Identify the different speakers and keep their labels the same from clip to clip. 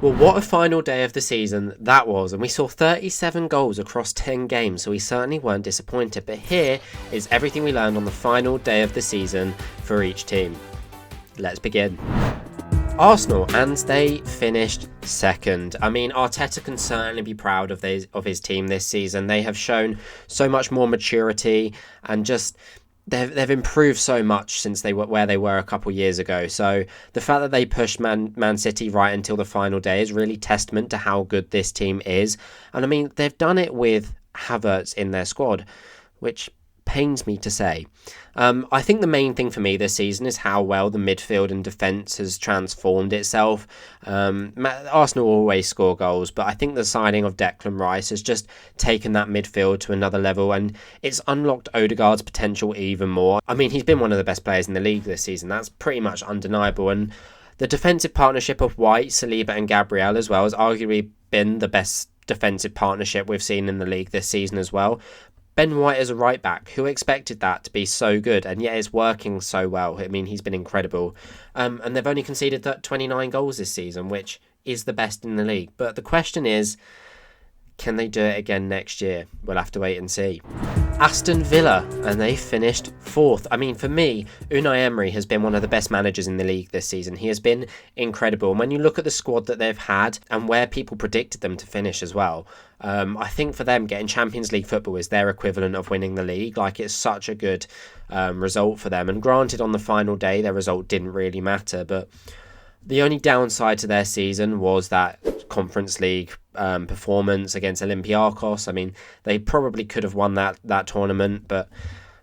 Speaker 1: Well, what a final day of the season that was, and we saw 37 goals across 10 games, so we certainly weren't disappointed. But here is everything we learned on the final day of the season for each team. Let's begin. Arsenal, and they finished second. I mean, Arteta can certainly be proud of his team this season. They have shown so much more maturity and just they've improved so much since they were where they were a couple years ago. So the fact that they pushed Man City right until the final day is really testament to how good this team is. And I mean, they've done it with Havertz in their squad, which pains me to say. I think the main thing for me this season is how well the midfield and defence has transformed itself. Arsenal always score goals, but I think the signing of Declan Rice has just taken that midfield to another level, and it's unlocked Odegaard's potential even more. I mean, he's been one of the best players in the league this season. That's pretty much undeniable, and the defensive partnership of White, Saliba and Gabriel as well has arguably been the best defensive partnership we've seen in the league this season as well. Ben White as a right back, who expected that to be so good, and yet it's working so well. I mean, he's been incredible. And they've only conceded 29 goals this season, which is the best in the league. But the question is, can they do it again next year? We'll have to wait and see. Aston Villa, and they finished fourth. I mean, for me, Unai Emery has been one of the best managers in the league this season. He has been incredible. And when you look at the squad that they've had and where people predicted them to finish as well, I think for them, getting Champions League football is their equivalent of winning the league. Like, it's such a good result for them. And granted, on the final day, their result didn't really matter. But the only downside to their season was that Conference League performance against Olympiacos. I mean, they probably could have won that tournament, but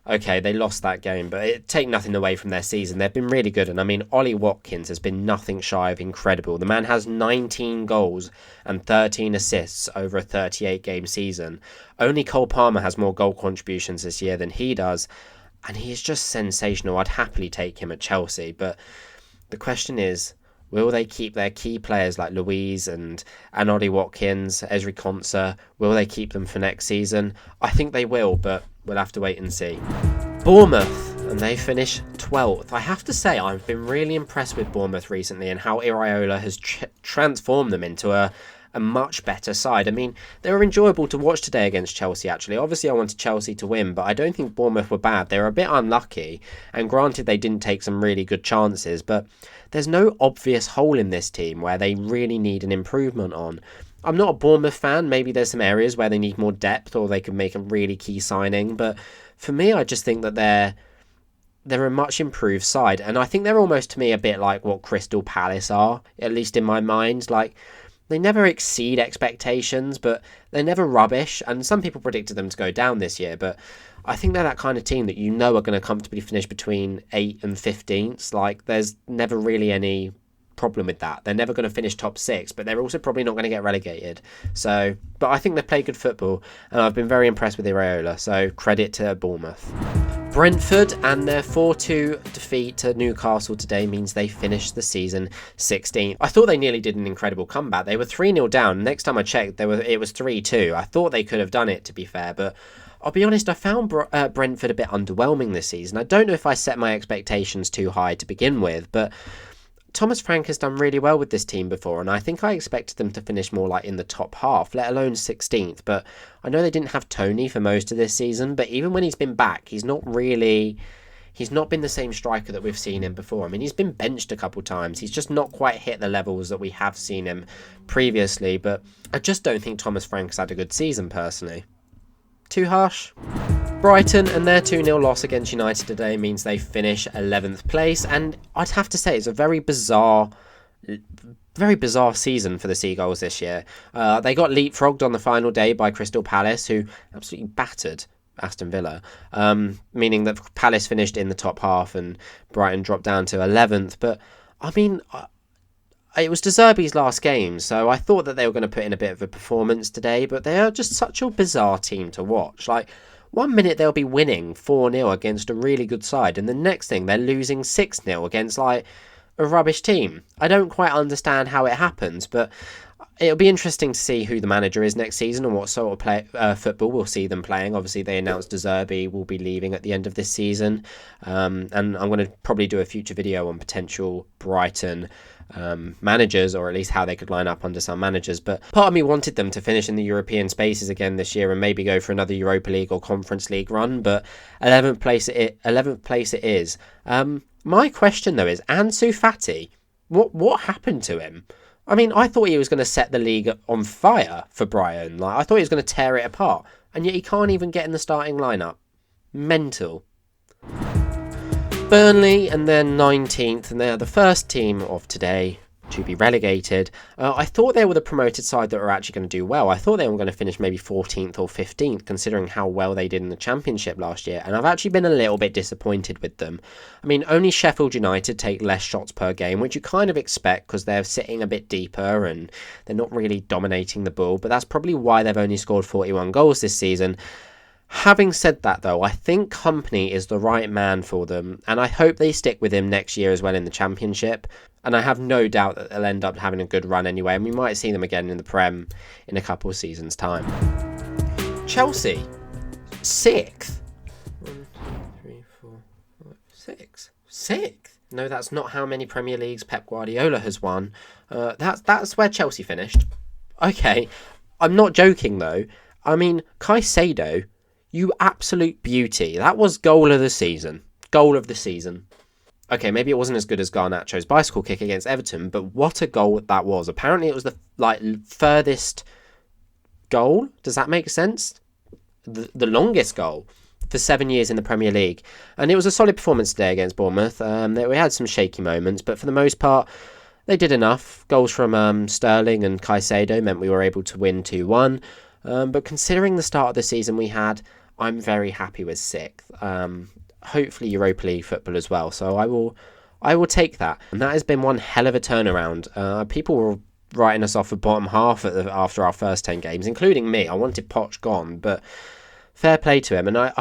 Speaker 1: okay, they lost that game. But it take nothing away from their season. They've been really good, and I mean, Ollie Watkins has been nothing shy of incredible. The man has 19 goals and 13 assists over a 38-game season. Only Cole Palmer has more goal contributions this year than he does, and he is just sensational. I'd happily take him at Chelsea, but the question is, will they keep their key players like Louise and Ollie Watkins, Ezri Konsa? Will they keep them for next season? I think they will, but we'll have to wait and see. Bournemouth, and they finish 12th. I have to say, I've been really impressed with Bournemouth recently and how Iraola has transformed them into a much better side. I mean, they were enjoyable to watch today against Chelsea, actually. Obviously, I wanted Chelsea to win, but I don't think Bournemouth were bad. They were a bit unlucky, and granted, they didn't take some really good chances, but there's no obvious hole in this team where they really need an improvement on. I'm not a Bournemouth fan. Maybe there's some areas where they need more depth or they can make a really key signing, but for me, I just think that they're a much improved side, and I think they're almost, to me, a bit like what Crystal Palace are, at least in my mind. Like, they never exceed expectations, but they're never rubbish. And some people predicted them to go down this year, but I think they're that kind of team that you know are going to comfortably finish between 8th and 15th. Like, there's never really any problem with that. They're never going to finish top 6, but they're also probably not going to get relegated. So, but I think they play good football, and I've been very impressed with Iraola. So credit to Bournemouth. Brentford, and their 4-2 defeat to Newcastle today means they finished the season 16th. I thought they nearly did an incredible comeback. They were 3-0 down. Next time I checked, it was 3-2. I thought they could have done it, to be fair, but I'll be honest, I found Brentford a bit underwhelming this season. I don't know if I set my expectations too high to begin with, but Thomas Frank has done really well with this team before, and I think I expected them to finish more like in the top half, let alone 16th. But I know they didn't have Tony for most of this season, but even when he's been back, he's not been the same striker that we've seen him before. I mean, he's been benched a couple times. He's just not quite hit the levels that we have seen him previously, but I just don't think Thomas Frank's had a good season personally. Too harsh? Brighton, and their 2-0 loss against United today means they finish 11th place, and I'd have to say it's a very bizarre season for the Seagulls this year. They got leapfrogged on the final day by Crystal Palace, who absolutely battered Aston Villa, meaning that Palace finished in the top half and Brighton dropped down to 11th. But I mean, it was De Zerbi's last game, so I thought that they were going to put in a bit of a performance today, but they are just such a bizarre team to watch. Like, one minute they'll be winning 4-0 against a really good side, and the next thing they're losing 6-0 against like a rubbish team. I don't quite understand how it happens, but it'll be interesting to see who the manager is next season and what sort of football we'll see them playing. Obviously, they announced De Zerbi will be leaving at the end of this season, and I'm going to probably do a future video on potential Brighton managers, or at least how they could line up under some managers. But part of me wanted them to finish in the European spaces again this year and maybe go for another Europa League or Conference League run. But 11th place it is. My question though is Ansu Fati. What happened to him? I mean, I thought he was going to set the league on fire for Brighton. Like, I thought he was going to tear it apart, and yet he can't even get in the starting lineup. Mental. Burnley, and they're 19th, and they're the first team of today to be relegated. I thought they were the promoted side that were actually going to do well. I thought they were going to finish maybe 14th or 15th, considering how well they did in the Championship last year, and I've actually been a little bit disappointed with them. I mean, only Sheffield United take less shots per game, which you kind of expect because they're sitting a bit deeper and they're not really dominating the ball, but that's probably why they've only scored 41 goals this season. Having said that, though, I think Kompany is the right man for them, and I hope they stick with him next year as well in the Championship. And I have no doubt that they'll end up having a good run anyway, and we might see them again in the Prem in a couple of seasons' time. Chelsea, 6th. 1, 2, 3, 4, 5, 6. 6th? No, that's not how many Premier Leagues Pep Guardiola has won. That's where Chelsea finished. Okay, I'm not joking though. I mean, Caicedo, you absolute beauty. That was goal of the season. Goal of the season. Okay, maybe it wasn't as good as Garnacho's bicycle kick against Everton, but what a goal that was. Apparently it was the furthest goal. Does that make sense? The longest goal for 7 years in the Premier League. And it was a solid performance today against Bournemouth. We had some shaky moments, but for the most part, they did enough. Goals from Sterling and Caicedo meant we were able to win 2-1. But considering the start of the season we had, I'm very happy with 6th. Hopefully Europa League football as well. So I will take that. And that has been one hell of a turnaround. People were writing us off the bottom half after our first 10 games, including me. I wanted Poch gone, but fair play to him. And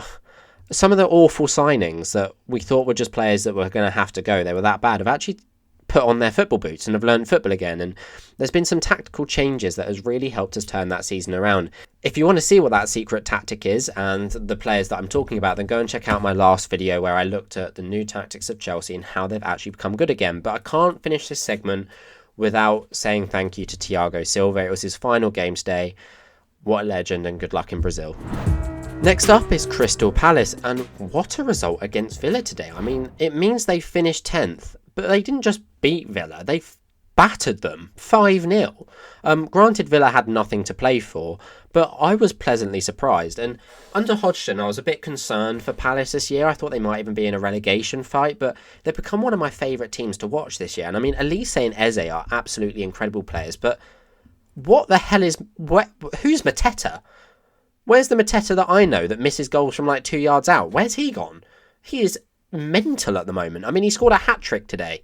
Speaker 1: some of the awful signings that we thought were just players that were going to have to go, they were that bad, have actually put on their football boots and have learned football again, and there's been some tactical changes that has really helped us turn that season around. If you want to see what that secret tactic is and the players that I'm talking about, then go and check out my last video where I looked at the new tactics of Chelsea and how they've actually become good again. But I can't finish this segment without saying thank you to Thiago Silva. It was his final game today. What a legend, and good luck in Brazil. Next up is Crystal Palace, and what a result against Villa today. I mean, it means they finished 10th, but they didn't just beat Villa, they battered them 5-0. Granted, Villa had nothing to play for, but I was pleasantly surprised. And under Hodgson, I was a bit concerned for Palace this year. I thought they might even be in a relegation fight, but they've become one of my favourite teams to watch this year. And I mean, Elise and Eze are absolutely incredible players, but what the hell is... who's Mateta? Where's the Mateta that I know that misses goals from like 2 yards out? Where's he gone? He is mental at the moment. I mean, he scored a hat-trick today.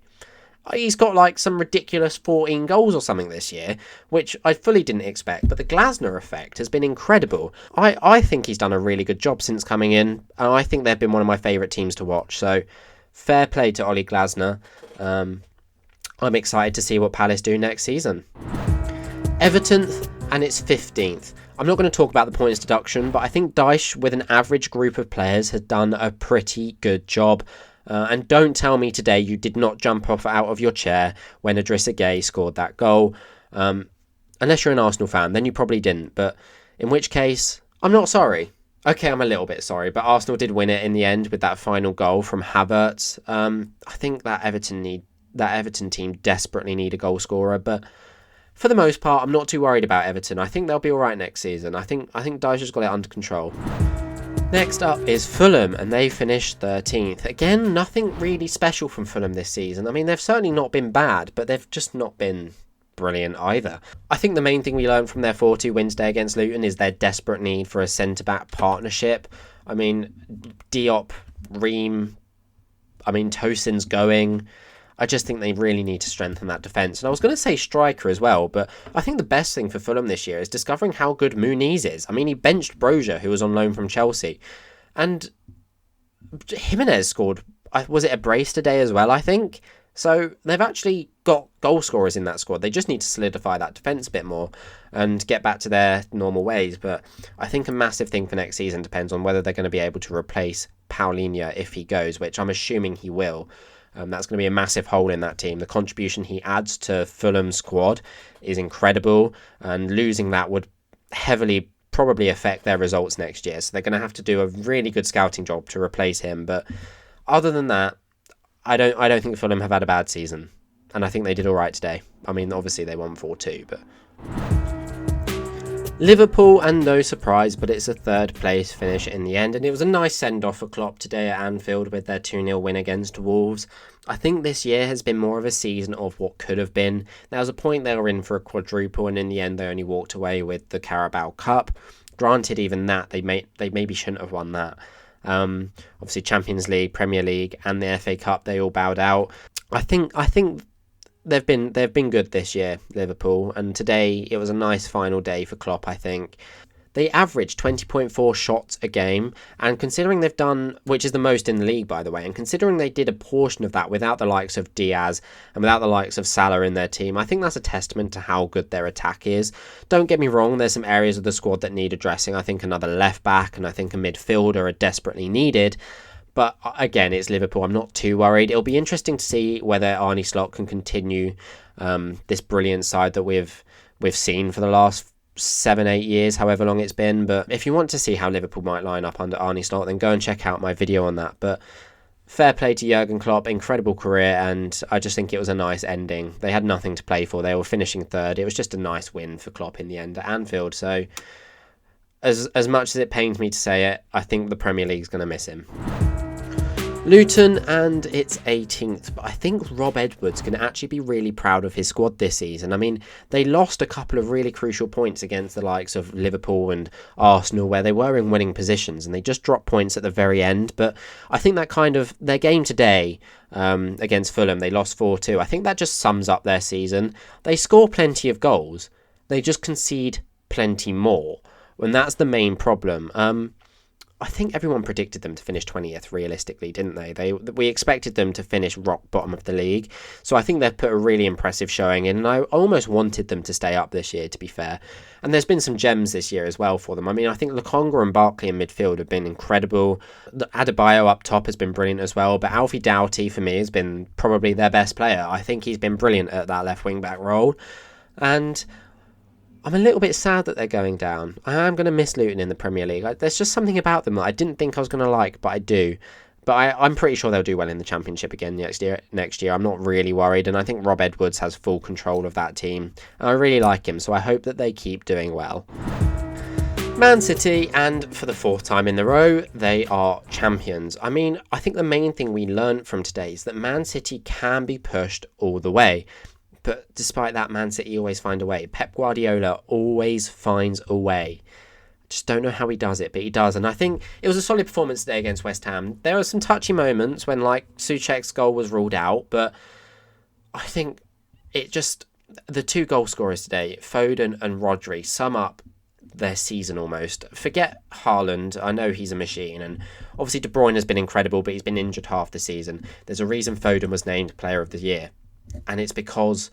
Speaker 1: He's got like some ridiculous 14 goals or something this year, which I fully didn't expect, but the Glasner effect has been incredible. I think he's done a really good job since coming in, and I think they've been one of my favourite teams to watch, so fair play to Ollie Glasner. I'm excited to see what Palace do next season. Everton, and it's 15th. I'm not going to talk about the points deduction, but I think Dyche, with an average group of players, has done a pretty good job. And don't tell me today you did not jump off out of your chair when Idrissa Gueye scored that goal. Unless you're an Arsenal fan, then you probably didn't. But in which case, I'm not sorry. Okay, I'm a little bit sorry, but Arsenal did win it in the end with that final goal from Havertz. I think that Everton team desperately need a goal scorer, but for the most part, I'm not too worried about Everton. I think they'll be all right next season. I think Dyche has got it under control. Next up is Fulham, and they finished 13th. Again, nothing really special from Fulham this season. I mean, they've certainly not been bad, but they've just not been brilliant either. I think the main thing we learned from their 4-2 win today against Luton is their desperate need for a centre-back partnership. I mean, Diop, Ream, Tosin's going. I just think they really need to strengthen that defence. And I was going to say striker as well, but I think the best thing for Fulham this year is discovering how good Muniz is. I mean, he benched Brozier, who was on loan from Chelsea. And Jimenez scored, was it a brace today as well, I think? So they've actually got goal scorers in that squad. They just need to solidify that defence a bit more and get back to their normal ways. But I think a massive thing for next season depends on whether they're going to be able to replace Paulinho if he goes, which I'm assuming he will. That's going to be a massive hole in that team. The contribution he adds to Fulham's squad is incredible, and losing that would heavily probably affect their results next year. So they're going to have to do a really good scouting job to replace him. But other than that, I don't think Fulham have had a bad season, and I think they did all right today. I mean, obviously they won 4-2, but Liverpool, and no surprise, but it's a third place finish in the end, and it was a nice send-off for Klopp today at Anfield with their 2-0 win against Wolves. I think this year has been more of a season of what could have been. There was a point they were in for a quadruple, and in the end they only walked away with the Carabao Cup. Granted, even that, they maybe shouldn't have won that. Obviously Champions League, Premier League and the FA Cup, they all bowed out. I think they've been good this year, Liverpool, and today it was a nice final day for Klopp, I think. They averaged 20.4 shots a game, and considering they've done, which is the most in the league by the way, and considering they did a portion of that without the likes of Diaz and without the likes of Salah in their team, I think that's a testament to how good their attack is. Don't get me wrong, there's some areas of the squad that need addressing. I think another left back and I think a midfielder are desperately needed. But again, it's Liverpool. I'm not too worried. It'll be interesting to see whether Arne Slot can continue this brilliant side that we've seen for the last 7-8 years, however long it's been. But if you want to see how Liverpool might line up under Arne Slot, then go and check out my video on that. But fair play to Jurgen Klopp, incredible career, and I just think it was a nice ending. They had nothing to play for. They were finishing third. It was just a nice win for Klopp in the end at Anfield. So as much as it pains me to say it, I think the Premier League's going to miss him. Luton, and it's 18th, but I think Rob Edwards can actually be really proud of his squad this season. I mean, they lost a couple of really crucial points against the likes of Liverpool and Arsenal, where they were in winning positions, and they just dropped points at the very end. But I think that kind of, their game today against Fulham, they lost 4-2. I think that just sums up their season. They score plenty of goals, they just concede plenty more, and that's the main problem. I think everyone predicted them to finish 20th realistically, didn't they? We expected them to finish rock bottom of the league. So I think they've put a really impressive showing in, and I almost wanted them to stay up this year, to be fair. And there's been some gems this year as well for them. I mean, I think Lokonga and Barkley in midfield have been incredible. Adebayo up top has been brilliant as well, but Alfie Doughty for me has been probably their best player. I think he's been brilliant at that left wing back role. And I'm a little bit sad that they're going down. I am going to miss Luton in the Premier League. There's just something about them that I didn't think I was going to like, but I do. But I'm pretty sure they'll do well in the Championship again next year. I'm not really worried, and I think Rob Edwards has full control of that team. And I really like him, so I hope that they keep doing well. Man City, and for the fourth time in a row, they are champions. I mean, I think the main thing we learned from today is that Man City can be pushed all the way. But despite that, Man City always find a way. Pep Guardiola always finds a way. Just don't know how he does it, but he does. And I think it was a solid performance today against West Ham. There were some touchy moments when, like, Souček's goal was ruled out. But I think it just, the two goal scorers today, Foden and Rodri, sum up their season almost. Forget Haaland. I know he's a machine. And obviously De Bruyne has been incredible, but he's been injured half the season. There's a reason Foden was named Player of the Year. And it's because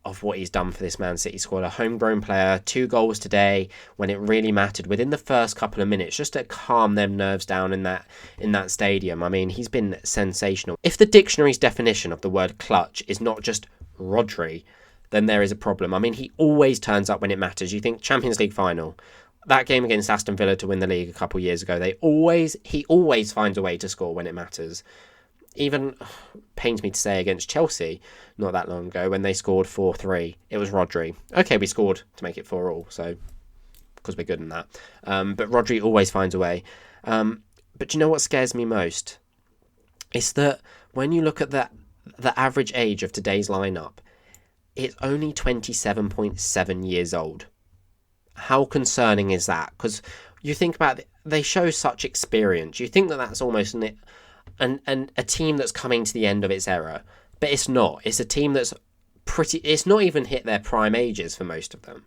Speaker 1: of what he's done for this Man City squad. A homegrown player, 2 goals today when it really mattered within the first couple of minutes, just to calm them nerves down in that stadium. I mean, he's been sensational. If the dictionary's definition of the word clutch is not just Rodri, then there is a problem. I mean, he always turns up when it matters. You think Champions League final, that game against Aston Villa to win the league a couple of years ago, he always finds a way to score when it matters. Even, pains me to say, against Chelsea not that long ago when they scored 4-3, it was Rodri. Okay, we scored to make it 4-4, so because we're good in that. But Rodri always finds a way. But do you know what scares me most? It's that when you look at the average age of today's lineup, it's only 27.7 years old. How concerning is that? Because you think about it, they show such experience. You think that that's almost and a team that's coming to the end of its era, but it's not. It's a team that's it's not even hit their prime ages for most of them.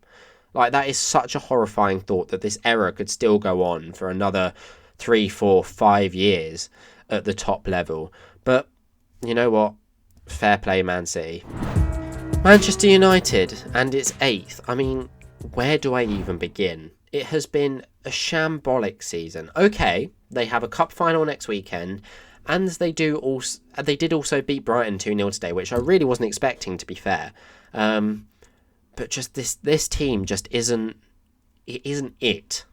Speaker 1: Like, that is such a horrifying thought that this era could still go on for another 3, 4, 5 years at the top level. But you know what? Fair play, Man City. Manchester United, and it's 8th. I mean, where do I even begin? It has been a shambolic season. Okay, they have a cup final next weekend, And they did also beat Brighton 2-0 today, which I really wasn't expecting, to be fair. But just this team just isn't it.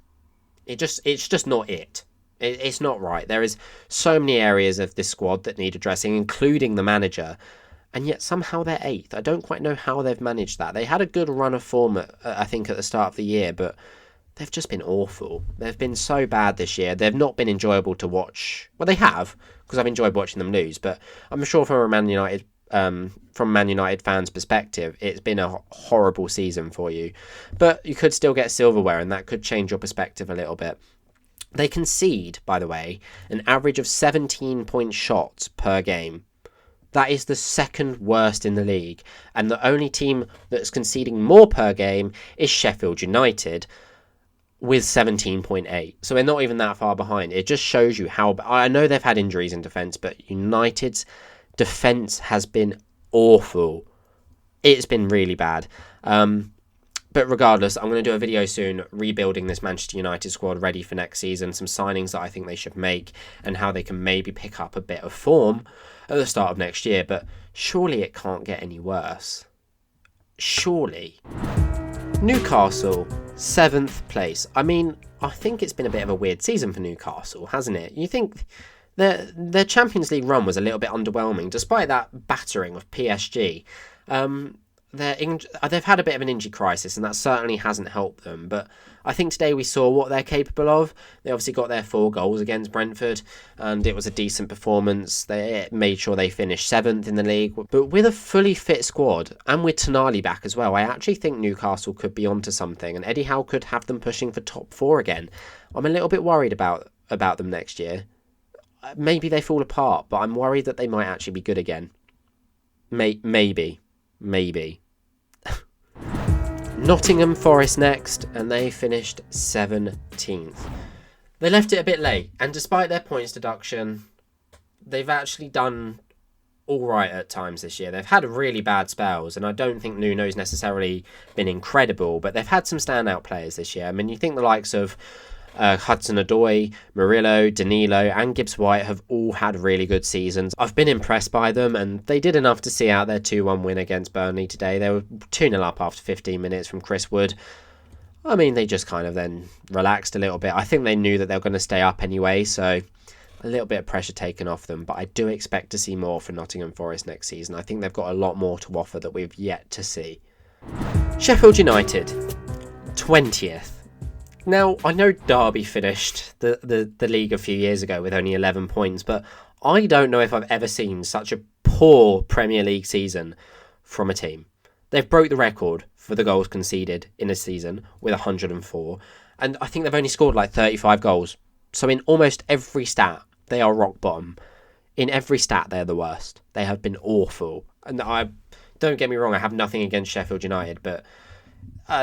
Speaker 1: It's just not it. It's not right. There is so many areas of this squad that need addressing, including the manager. And yet somehow they're 8th. I don't quite know how they've managed that. They had a good run of form, I think, at the start of the year, but they've just been awful. They've been so bad this year. They've not been enjoyable to watch. Well, they have, because I've enjoyed watching them lose. But I'm sure from a Man United fans' perspective, it's been a horrible season for you. But you could still get silverware, and that could change your perspective a little bit. They concede, by the way, an average of 17-point shots per game. That is the second worst in the league. And the only team that's conceding more per game is Sheffield United with 17.8. So they're not even that far behind. It just shows you how... I know they've had injuries in defence, but United's defence has been awful. It's been really bad. But regardless, I'm going to do a video soon rebuilding this Manchester United squad ready for next season. Some signings that I think they should make and how they can maybe pick up a bit of form at the start of next year. But surely it can't get any worse. Surely. Newcastle, 7th place. I mean, I think it's been a bit of a weird season for Newcastle, hasn't it? You think their Champions League run was a little bit underwhelming, despite that battering of PSG. They've had a bit of an injury crisis, and that certainly hasn't helped them. But I think today we saw what they're capable of. They obviously got their 4 goals against Brentford, and it was a decent performance. They made sure they finished 7th in the league. But with a fully fit squad, and with Tonali back as well, I actually think Newcastle could be onto something, and Eddie Howe could have them pushing for top 4 again. I'm a little bit worried about them next year. Maybe they fall apart, but I'm worried that they might actually be good again. Maybe. Nottingham Forrest next, and they finished 17th. They left it a bit late, and despite their points deduction, they've actually done all right at times this year. They've had really bad spells, and I don't think Nuno's necessarily been incredible, but they've had some standout players this year. I mean, you think the likes of Hudson-Odoi, Murillo, Danilo and Gibbs-White have all had really good seasons. I've been impressed by them, and they did enough to see out their 2-1 win against Burnley today. They were 2-0 up after 15 minutes from Chris Wood. I mean, they just kind of then relaxed a little bit. I think they knew that they were going to stay up anyway, so a little bit of pressure taken off them. But I do expect to see more for Nottingham Forest next season. I think they've got a lot more to offer that we've yet to see. Sheffield United, 20th. Now, I know Derby finished the league a few years ago with only 11 points, but I don't know if I've ever seen such a poor Premier League season from a team. They've broke the record for the goals conceded in a season with 104, and I think they've only scored like 35 goals. So in almost every stat, they are rock bottom. In every stat, they're the worst. They have been awful. And don't get me wrong, I have nothing against Sheffield United, but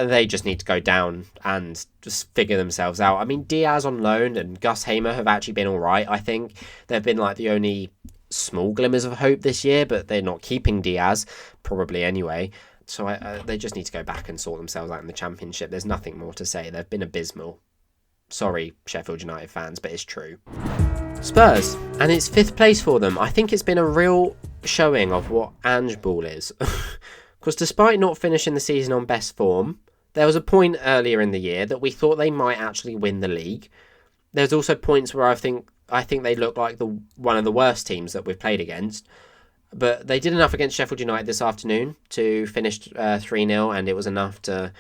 Speaker 1: they just need to go down and just figure themselves out. I mean, Diaz on loan and Gus Hamer have actually been all right, I think. They've been like the only small glimmers of hope this year, but they're not keeping Diaz, probably anyway. So they just need to go back and sort themselves out in the Championship. There's nothing more to say. They've been abysmal. Sorry, Sheffield United fans, but it's true. Spurs, and it's 5th place for them. I think it's been a real showing of what Ange Ball is. Because despite not finishing the season on best form, there was a point earlier in the year that we thought they might actually win the league. There's also points where I think they look like one of the worst teams that we've played against. But they did enough against Sheffield United this afternoon to finish 3-0, and it was enough to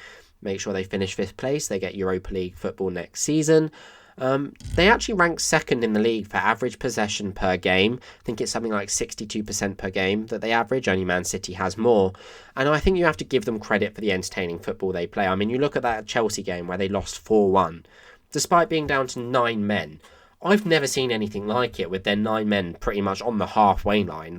Speaker 1: make sure they finish 5th place. They get Europa League football next season. They actually rank 2nd in the league for average possession per game. I think it's something like 62% per game that they average. Only Man City has more. And I think you have to give them credit for the entertaining football they play. I mean, you look at that Chelsea game where they lost 4-1, despite being down to 9 men. I've never seen anything like it with their 9 men pretty much on the halfway line.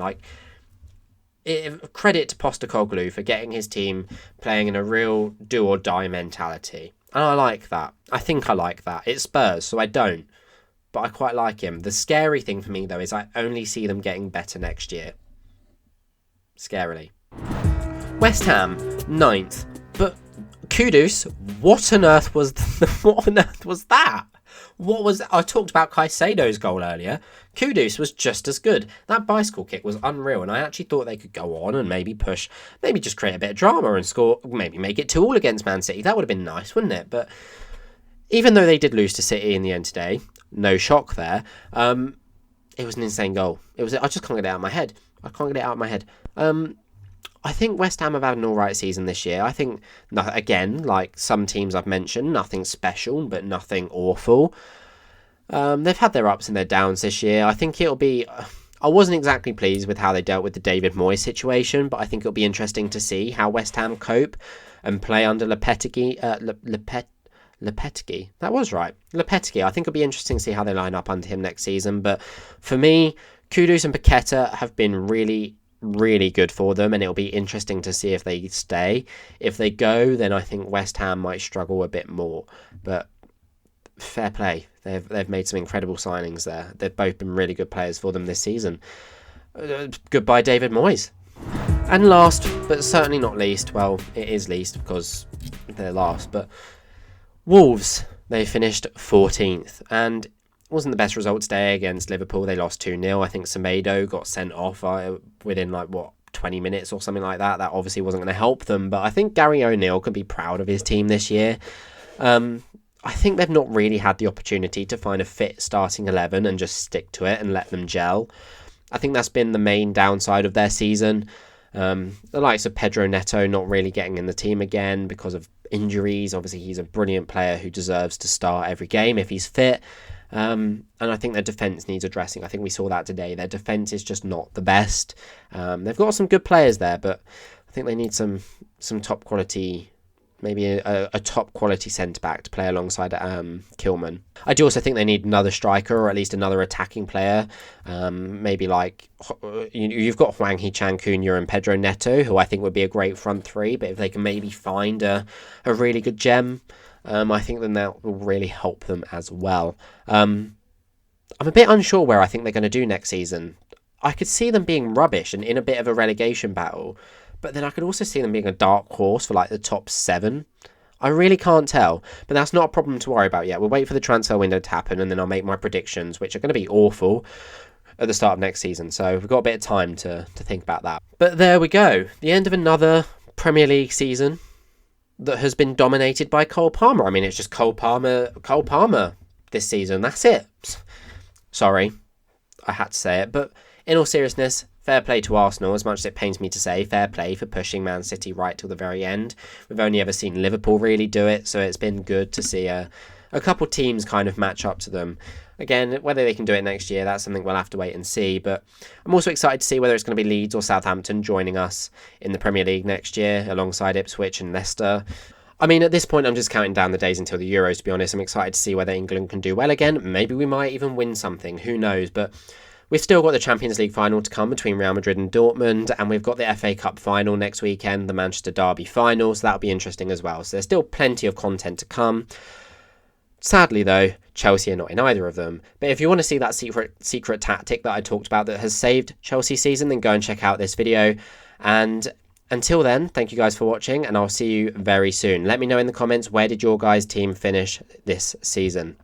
Speaker 1: Credit to Postecoglou for getting his team playing in a real do-or-die mentality. And I like that. I think I like that. It's Spurs, so I don't. But I quite like him. The scary thing for me, though, is I only see them getting better next year. Scarily. West Ham, 9th. But Kudus, what on earth was that? I talked about Caicedo's goal earlier. Kudus was just as good. That bicycle kick was unreal, and I actually thought they could go on and maybe push, maybe just create a bit of drama and score, maybe make it 2-2 against Man City. That would have been nice, wouldn't it? But even though they did lose to City in the end today, no shock there. It was an insane goal. I just can't get it out of my head. I think West Ham have had an alright season this year. I think, again, like some teams I've mentioned, nothing special, but nothing awful. They've had their ups and their downs this year. I think it'll be... I wasn't exactly pleased with how they dealt with the David Moyes situation, but I think it'll be interesting to see how West Ham cope and play under Lopetegui. Lopetegui. That was right. Lopetegui. I think it'll be interesting to see how they line up under him next season. But for me, Kudus and Paqueta have been really good for them, and it'll be interesting to see if they stay. If they go, then I think West Ham might struggle a bit more. But fair play. They've made some incredible signings there. They've both been really good players for them this season. Goodbye, David Moyes. And last, but certainly not least, well, it is least because they're last, but Wolves, they finished 14th, and it wasn't the best result today against Liverpool. They lost 2-0. I think Semedo got sent off within 20 minutes or something like that. That obviously wasn't going to help them, but I think Gary O'Neill can be proud of his team this year. I think they've not really had the opportunity to find a fit starting 11 and just stick to it and let them gel. I think that's been the main downside of their season. The likes of Pedro Neto not really getting in the team again because of injuries. Obviously, he's a brilliant player who deserves to start every game if he's fit. And I think their defence needs addressing. I think we saw that today. Their defence is just not the best. They've got some good players there, but I think they need some top quality, maybe a top quality centre-back to play alongside Kilman. I do also think they need another striker or at least another attacking player. Maybe like, you've got Hwang Hee-chan Cunha and Pedro Neto, who I think would be a great front three, but if they can maybe find a really good gem, I think then that will really help them as well. I'm a bit unsure where I think they're going to do next season. I could see them being rubbish and in a bit of a relegation battle, but then I could also see them being a dark horse for the top 7. I really can't tell, but that's not a problem to worry about yet. We'll wait for the transfer window to happen, and then I'll make my predictions, which are going to be awful at the start of next season. So we've got a bit of time to think about that. But there we go. The end of another Premier League season that has been dominated by Cole Palmer. I mean, it's just Cole Palmer this season. That's it. Sorry, I had to say it. But in all seriousness, fair play to Arsenal, as much as it pains me to say. Fair play for pushing Man City right till the very end. We've only ever seen Liverpool really do it, so it's been good to see a couple teams kind of match up to them. Again, whether they can do it next year, that's something we'll have to wait and see. But I'm also excited to see whether it's going to be Leeds or Southampton joining us in the Premier League next year, alongside Ipswich and Leicester. I mean, at this point, I'm just counting down the days until the Euros, to be honest. I'm excited to see whether England can do well again. Maybe we might even win something. Who knows? But we've still got the Champions League final to come between Real Madrid and Dortmund, and we've got the FA Cup final next weekend, the Manchester Derby final, so that'll be interesting as well. So there's still plenty of content to come. Sadly, though, Chelsea are not in either of them. But if you want to see that secret tactic that I talked about that has saved Chelsea's season, then go and check out this video. And until then, thank you guys for watching, and I'll see you very soon. Let me know in the comments, where did your guys' team finish this season?